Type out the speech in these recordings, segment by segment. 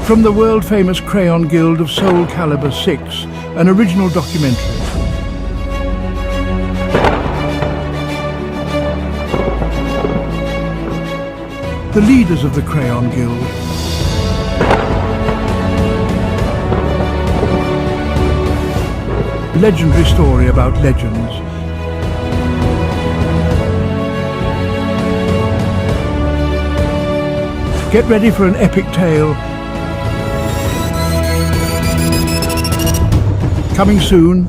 From the world-famous Crayon Guild of Soul Calibur 6, an original documentary. The leaders of the Crayon Guild. Legendary story about legends. Get ready for an epic tale. Coming soon.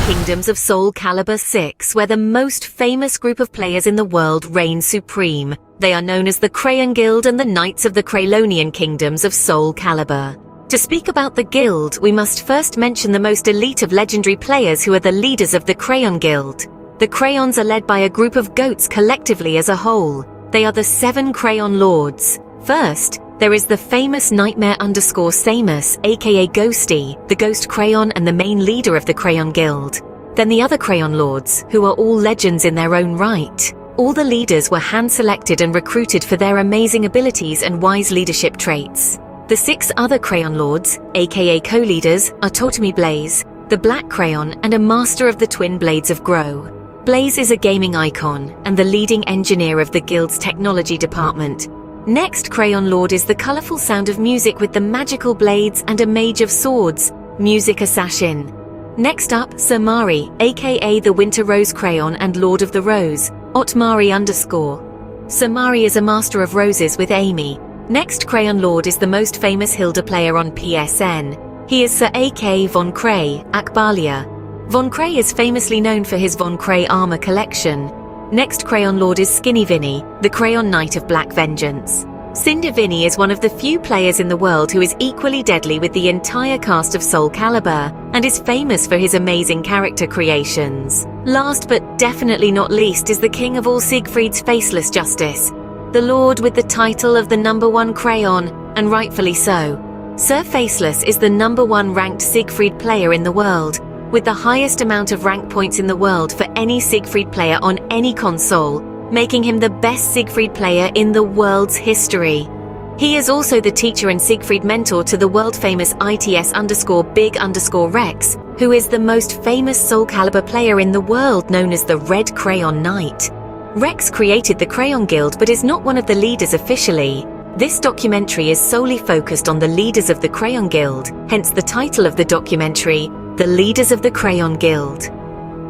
Kingdoms of Soul Calibur 6, where the most famous group of players in the world reign supreme. They are known as the Crayon Guild and the Knights of the Craylonian Kingdoms of Soul Calibur. To speak about the Guild, we must first mention the most elite of legendary players who are the leaders of the Crayon Guild. The Crayons are led by a group of goats collectively as a whole. They are the 7 Crayon Lords. First, there is the famous Nightmare_Samus, aka Ghosty, the Ghost Crayon and the main leader of the Crayon Guild. Then the other Crayon Lords, who are all legends in their own right. All the leaders were hand-selected and recruited for their amazing abilities and wise leadership traits. The 6 other Crayon Lords, aka co-leaders, are Totemi Blaze, the Black Crayon and a master of the twin blades of Grow. Blaze is a gaming icon and the leading engineer of the Guild's technology department. Next Crayon Lord is the colorful Sound of Music with the magical blades and a Mage of Swords, Music Assassin. Next up, Sir Mari, aka the Winter Rose Crayon and Lord of the Rose, Otmari_. Sir Mari is a Master of Roses with Amy. Next Crayon Lord is the most famous Hilda player on PSN. He is Sir A.K. Von Cray, Akbalia. Von Cray is famously known for his Von Cray armor collection. Next Crayon Lord is Skinny Vinny, the Crayon Knight of Black Vengeance. Cinder Vinny is one of the few players in the world who is equally deadly with the entire cast of Soul Calibur, and is famous for his amazing character creations. Last but definitely not least is the king of all Siegfried's Faceless Justice, the lord with the title of the #1 Crayon, and rightfully so. Sir Faceless is the #1 ranked Siegfried player in the world, with the highest amount of rank points in the world for any Siegfried player on any console, making him the best Siegfried player in the world's history. He is also the teacher and Siegfried mentor to the world-famous ITS_Big_Rex, who is the most famous Soul Calibur player in the world, known as the Red Crayon Knight. Rex created the Crayon Guild but is not one of the leaders officially. This documentary is solely focused on the leaders of the Crayon Guild, hence the title of the documentary, The Leaders of the Crayon Guild.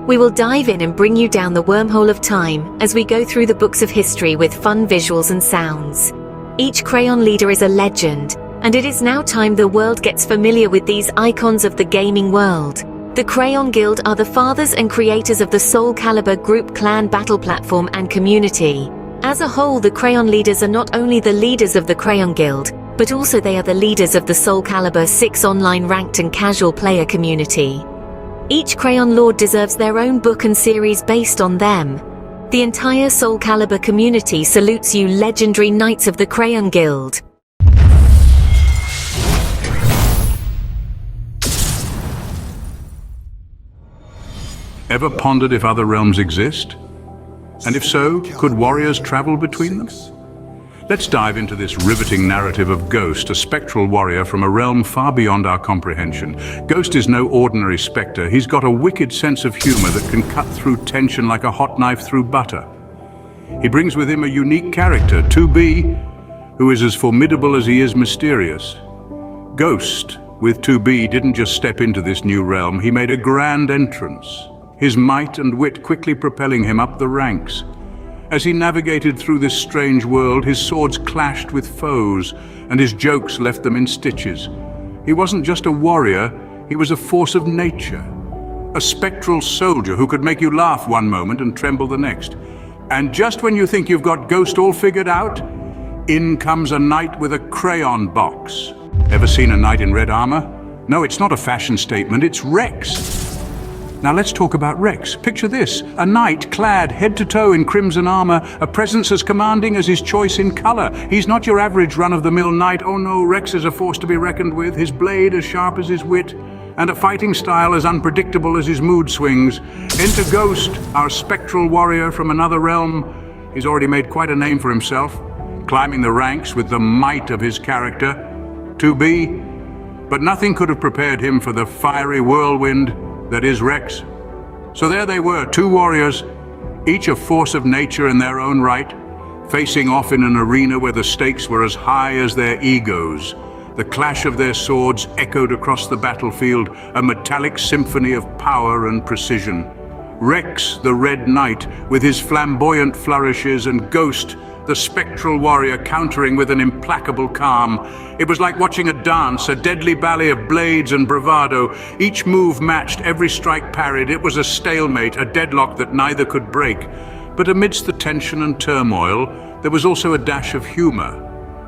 We will dive in and bring you down the wormhole of time as we go through the books of history with fun visuals and sounds. Each Crayon leader is a legend, and it is now time the world gets familiar with these icons of the gaming world. The Crayon Guild are the fathers and creators of the Soul Calibur group clan battle platform and community. As a whole, the Crayon leaders are not only the leaders of the Crayon Guild, but also they are the leaders of the Soul Calibur 6 online ranked and casual player community. Each Crayon Lord deserves their own book and series based on them. The entire Soul Calibur community salutes you, legendary Knights of the Crayon Guild. Ever pondered if other realms exist? And if so, could warriors travel between them? Let's dive into this riveting narrative of Ghost, a spectral warrior from a realm far beyond our comprehension. Ghost is no ordinary spectre. He's got a wicked sense of humor that can cut through tension like a hot knife through butter. He brings with him a unique character, 2B, who is as formidable as he is mysterious. Ghost, with 2B, didn't just step into this new realm, he made a grand entrance, his might and wit quickly propelling him up the ranks. As he navigated through this strange world, his swords clashed with foes, and his jokes left them in stitches. He wasn't just a warrior, he was a force of nature. A spectral soldier who could make you laugh one moment and tremble the next. And just when you think you've got Ghost all figured out, in comes a knight with a crayon box. Ever seen a knight in red armor? No, it's not a fashion statement, it's Rex. Now let's talk about Rex. Picture this, a knight clad head to toe in crimson armor, a presence as commanding as his choice in color. He's not your average run-of-the-mill knight. Oh no, Rex is a force to be reckoned with, his blade as sharp as his wit, and a fighting style as unpredictable as his mood swings. Enter Ghost, our spectral warrior from another realm. He's already made quite a name for himself, climbing the ranks with the might of his character. To be, but nothing could have prepared him for the fiery whirlwind that is Rex. So there they were, two warriors, each a force of nature in their own right, facing off in an arena where the stakes were as high as their egos. The clash of their swords echoed across the battlefield, a metallic symphony of power and precision. Rex, the Red Knight, with his flamboyant flourishes, and Ghost, the spectral warrior, countering with an implacable calm. It was like watching a dance, a deadly ballet of blades and bravado. Each move matched, every strike parried. It was a stalemate, a deadlock that neither could break. But amidst the tension and turmoil, there was also a dash of humor.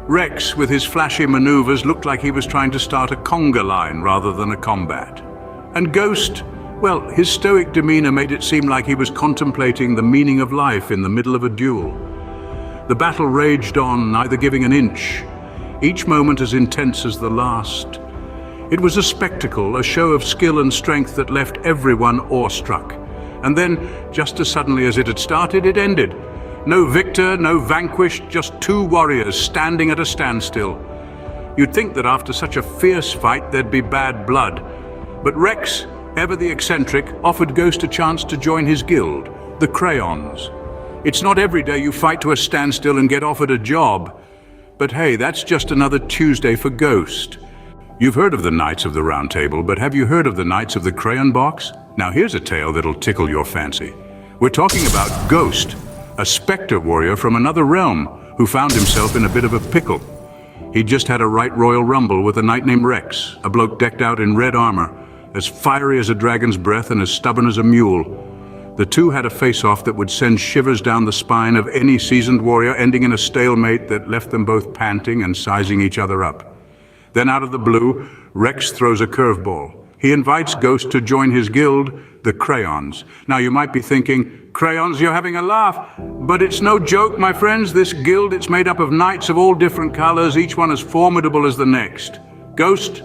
Rex, with his flashy maneuvers, looked like he was trying to start a conga line rather than a combat. And Ghost, well, his stoic demeanor made it seem like he was contemplating the meaning of life in the middle of a duel. The battle raged on, neither giving an inch, each moment as intense as the last. It was a spectacle, a show of skill and strength that left everyone awestruck. And then, just as suddenly as it had started, it ended. No victor, no vanquished, just two warriors standing at a standstill. You'd think that after such a fierce fight there'd be bad blood. But Rex, ever the eccentric, offered Ghost a chance to join his guild, the Crayons. It's not every day you fight to a standstill and get offered a job. But hey, that's just another Tuesday for Ghost. You've heard of the Knights of the Round Table, but have you heard of the Knights of the Crayon Box? Now here's a tale that'll tickle your fancy. We're talking about Ghost, a specter warrior from another realm who found himself in a bit of a pickle. He'd just had a right royal rumble with a knight named Rex, a bloke decked out in red armor, as fiery as a dragon's breath and as stubborn as a mule. The two had a face-off that would send shivers down the spine of any seasoned warrior, ending in a stalemate that left them both panting and sizing each other up. Then out of the blue, Rex throws a curveball. He invites Ghost to join his guild, the Crayons. Now you might be thinking, Crayons, you're having a laugh. But it's no joke, my friends. This guild, it's made up of knights of all different colors, each one as formidable as the next. Ghost,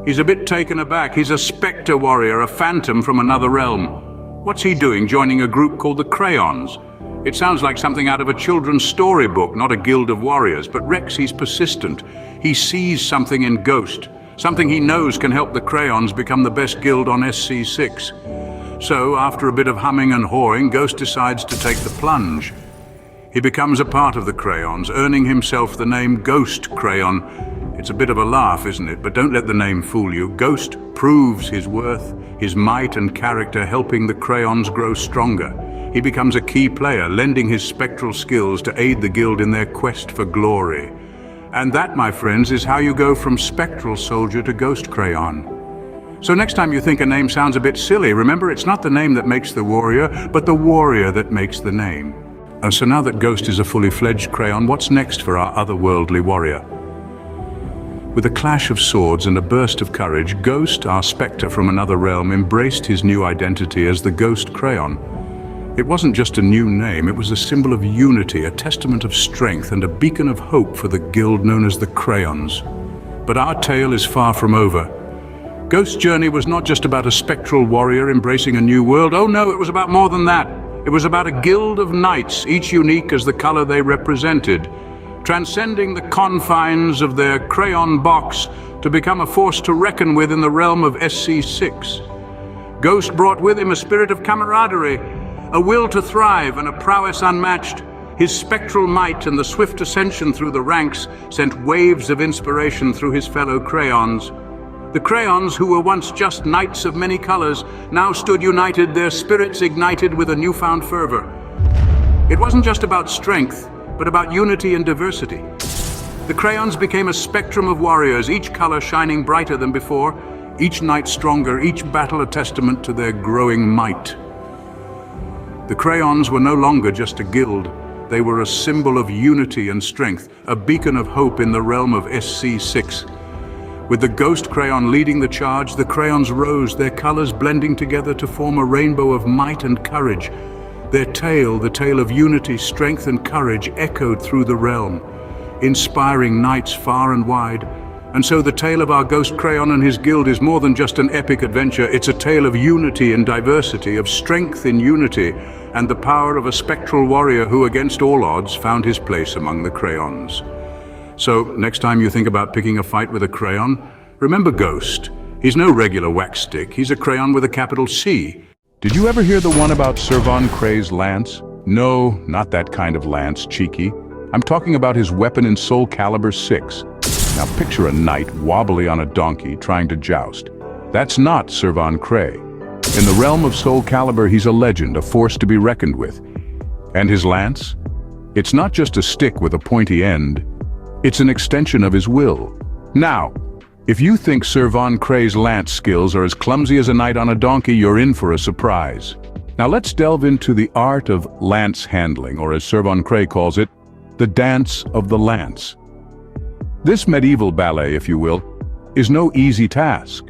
he's a bit taken aback. He's a specter warrior, a phantom from another realm. What's he doing joining a group called the Crayons? It sounds like something out of a children's storybook, not a guild of warriors. But Rex, he's persistent. He sees something in Ghost, something he knows can help the Crayons become the best guild on SC6. So, after a bit of humming and hawing, Ghost decides to take the plunge. He becomes a part of the Crayons, earning himself the name Ghost Crayon. It's a bit of a laugh, isn't it? But don't let the name fool you. Ghost proves his worth, his might and character, helping the Crayons grow stronger. He becomes a key player, lending his spectral skills to aid the guild in their quest for glory. And that, my friends, is how you go from spectral soldier to Ghost Crayon. So next time you think a name sounds a bit silly, remember it's not the name that makes the warrior, but the warrior that makes the name. And so now that Ghost is a fully fledged Crayon, what's next for our otherworldly warrior? With a clash of swords and a burst of courage, Ghost, our spectre from another realm, embraced his new identity as the Ghost Crayon. It wasn't just a new name, it was a symbol of unity, a testament of strength, and a beacon of hope for the guild known as the Crayons. But our tale is far from over. Ghost's journey was not just about a spectral warrior embracing a new world. Oh no, it was about more than that. It was about a guild of knights, each unique as the color they represented, transcending the confines of their crayon box to become a force to reckon with in the realm of SC6. Ghost brought with him a spirit of camaraderie, a will to thrive and a prowess unmatched. His spectral might and the swift ascension through the ranks sent waves of inspiration through his fellow Crayons. The Crayons, who were once just knights of many colors, now stood united, their spirits ignited with a newfound fervor. It wasn't just about strength, but about unity and diversity. The Crayons became a spectrum of warriors, each color shining brighter than before, each knight stronger, each battle a testament to their growing might. The Crayons were no longer just a guild. They were a symbol of unity and strength, a beacon of hope in the realm of SC6. With the ghost crayon leading the charge, the crayons rose, their colors blending together to form a rainbow of might and courage. Their tale, the tale of unity, strength and courage, echoed through the realm, inspiring knights far and wide. And so the tale of our ghost crayon and his guild is more than just an epic adventure. It's a tale of unity and diversity, of strength in unity, and the power of a spectral warrior who, against all odds, found his place among the crayons. So, next time you think about picking a fight with a crayon, remember Ghost. He's no regular wax stick, he's a crayon with a capital C. Did you ever hear the one about Sir Von Cray's lance? No, not that kind of lance, cheeky. I'm talking about his weapon in Soul Calibur 6. Now picture a knight wobbly on a donkey trying to joust. That's not Sir Von Cray. In the realm of Soul Calibur, he's a legend, a force to be reckoned with. And his lance? It's not just a stick with a pointy end. It's an extension of his will. Now, if you think Sir Von Cray's lance skills are as clumsy as a knight on a donkey, you're in for a surprise. Now let's delve into the art of lance handling, or as Sir Von Cray calls it, the dance of the lance. This medieval ballet, if you will, is no easy task.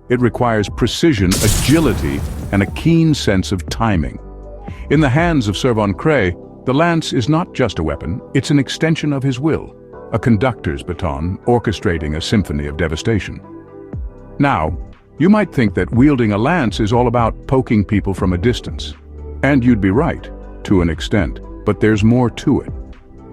It requires precision, agility, and a keen sense of timing. In the hands of Sir Von Cray, the lance is not just a weapon, it's an extension of his will, a conductor's baton orchestrating a symphony of devastation. Now, you might think that wielding a lance is all about poking people from a distance. And you'd be right, to an extent, but there's more to it.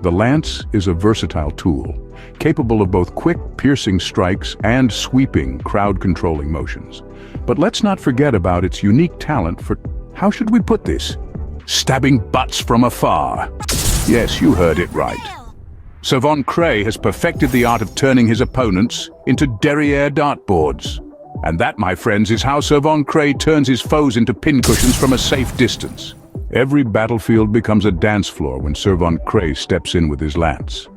The lance is a versatile tool, capable of both quick, piercing strikes and sweeping, crowd-controlling motions. But let's not forget about its unique talent for, how should we put this? Stabbing butts from afar. Yes, you heard it right. Sir Von Cray has perfected the art of turning his opponents into derriere dartboards. And that, my friends, is how Sir Von Cray turns his foes into pincushions from a safe distance. Every battlefield becomes a dance floor when Sir Von Cray steps in with his lance.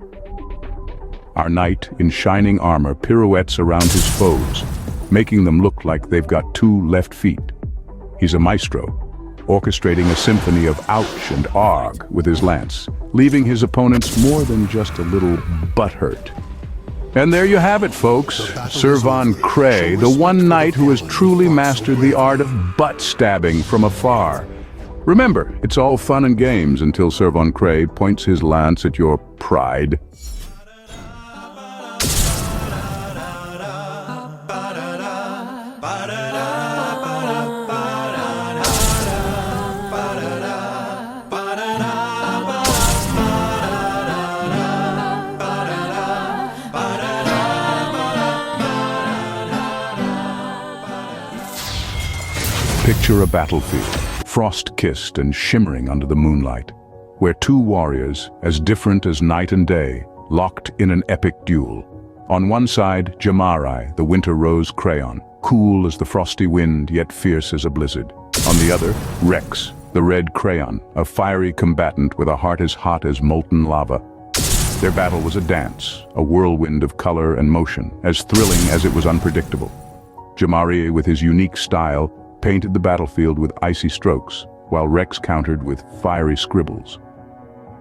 Our knight, in shining armor, pirouettes around his foes, making them look like they've got two left feet. He's a maestro, orchestrating a symphony of ouch and arg with his lance, leaving his opponents more than just a little butthurt. And there you have it, folks. Sir Von Cray, the one knight who has truly mastered the art of butt stabbing from afar. Remember, it's all fun and games until Sir Von Cray points his lance at your pride. Picture a battlefield, frost-kissed and shimmering under the moonlight, where two warriors, as different as night and day, locked in an epic duel. On one side, Jamari, the winter rose crayon, cool as the frosty wind, yet fierce as a blizzard. On the other, Rex, the red crayon, a fiery combatant with a heart as hot as molten lava. Their battle was a dance, a whirlwind of color and motion, as thrilling as it was unpredictable. Jamari, with his unique style, painted the battlefield with icy strokes, while Rex countered with fiery scribbles.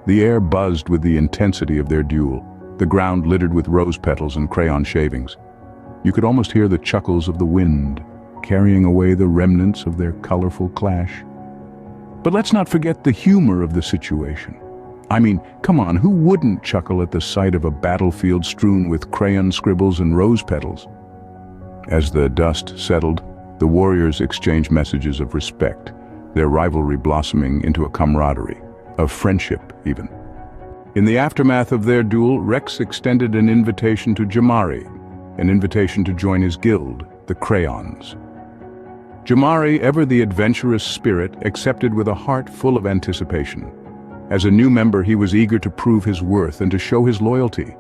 The air buzzed with the intensity of their duel, the ground littered with rose petals and crayon shavings. You could almost hear the chuckles of the wind, carrying away the remnants of their colorful clash. But let's not forget the humor of the situation. I mean, come on, who wouldn't chuckle at the sight of a battlefield strewn with crayon scribbles and rose petals? As the dust settled, the warriors exchanged messages of respect, their rivalry blossoming into a camaraderie, of friendship even. In the aftermath of their duel, Rex extended an invitation to Jamari, an invitation to join his guild, the Crayons. Jamari, ever the adventurous spirit, accepted with a heart full of anticipation. As a new member, he was eager to prove his worth and to show his loyalty.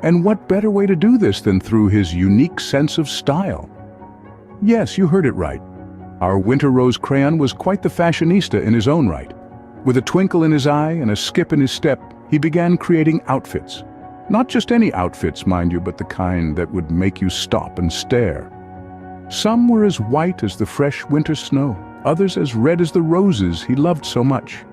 And what better way to do this than through his unique sense of style? Yes, you heard it right. Our winter rose crayon was quite the fashionista in his own right. With a twinkle in his eye and a skip in his step, he began creating outfits. Not just any outfits, mind you, but the kind that would make you stop and stare. Some were as white as the fresh winter snow, others as red as the roses he loved so much.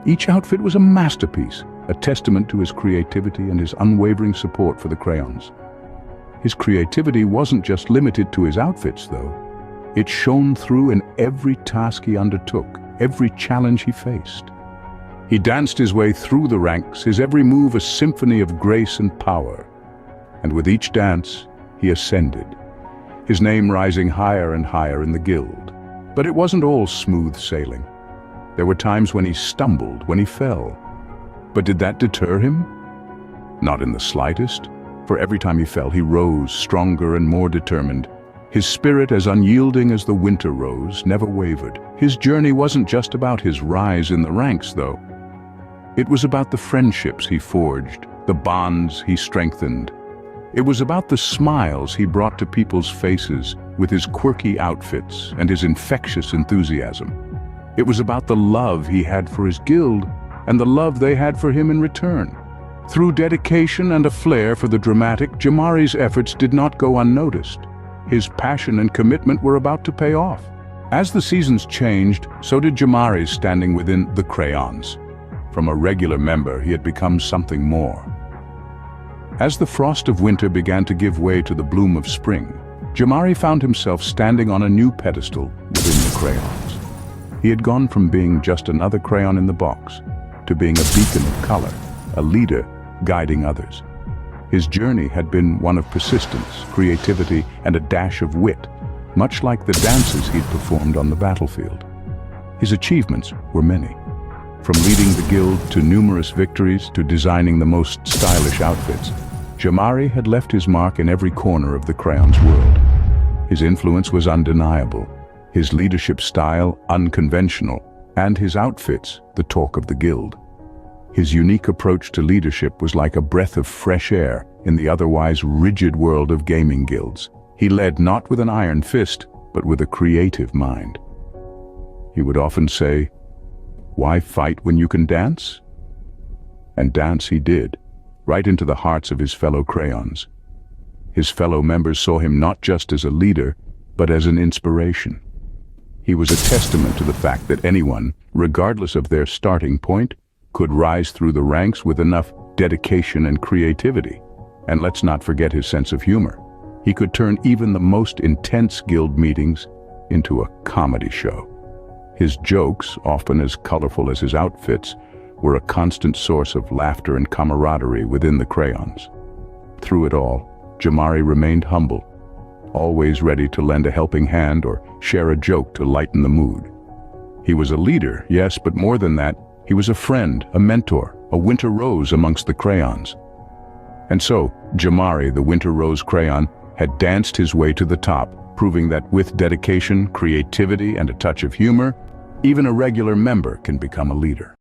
Each outfit was a masterpiece, a testament to his creativity and his unwavering support for the crayons. His creativity wasn't just limited to his outfits, though. It shone through in every task he undertook, every challenge he faced. He danced his way through the ranks, his every move a symphony of grace and power. And with each dance, he ascended, his name rising higher and higher in the guild. But it wasn't all smooth sailing. There were times when he stumbled, when he fell. But did that deter him? Not in the slightest, for every time he fell, he rose stronger and more determined. His spirit, as unyielding as the winter rose, never wavered. His journey wasn't just about his rise in the ranks, though. It was about the friendships he forged, the bonds he strengthened. It was about the smiles he brought to people's faces with his quirky outfits and his infectious enthusiasm. It was about the love he had for his guild and the love they had for him in return. Through dedication and a flair for the dramatic, Jamari's efforts did not go unnoticed. His passion and commitment were about to pay off. As the seasons changed, so did Jamari's standing within the Crayons. From a regular member, he had become something more. As the frost of winter began to give way to the bloom of spring, Jamari found himself standing on a new pedestal within the Crayons. He had gone from being just another crayon in the box to being a beacon of color, a leader guiding others. His journey had been one of persistence, creativity, and a dash of wit, much like the dances he'd performed on the battlefield. His achievements were many. From leading the guild to numerous victories to designing the most stylish outfits, Jamari had left his mark in every corner of the Crayons world. His influence was undeniable, his leadership style unconventional, and his outfits the talk of the guild. His unique approach to leadership was like a breath of fresh air in the otherwise rigid world of gaming guilds. He led not with an iron fist, but with a creative mind. He would often say, "Why fight when you can dance?" And dance he did, right into the hearts of his fellow Crayons. His fellow members saw him not just as a leader, but as an inspiration. He was a testament to the fact that anyone, regardless of their starting point, could rise through the ranks with enough dedication and creativity. And let's not forget his sense of humor. He could turn even the most intense guild meetings into a comedy show. His jokes, often as colorful as his outfits, were a constant source of laughter and camaraderie within the Crayons. Through it all, Jamari remained humble, always ready to lend a helping hand or share a joke to lighten the mood. He was a leader, yes, but more than that, he was a friend, a mentor, a winter rose amongst the Crayons. And so, Jamari, the winter rose crayon, had danced his way to the top, proving that with dedication, creativity, and a touch of humor, even a regular member can become a leader.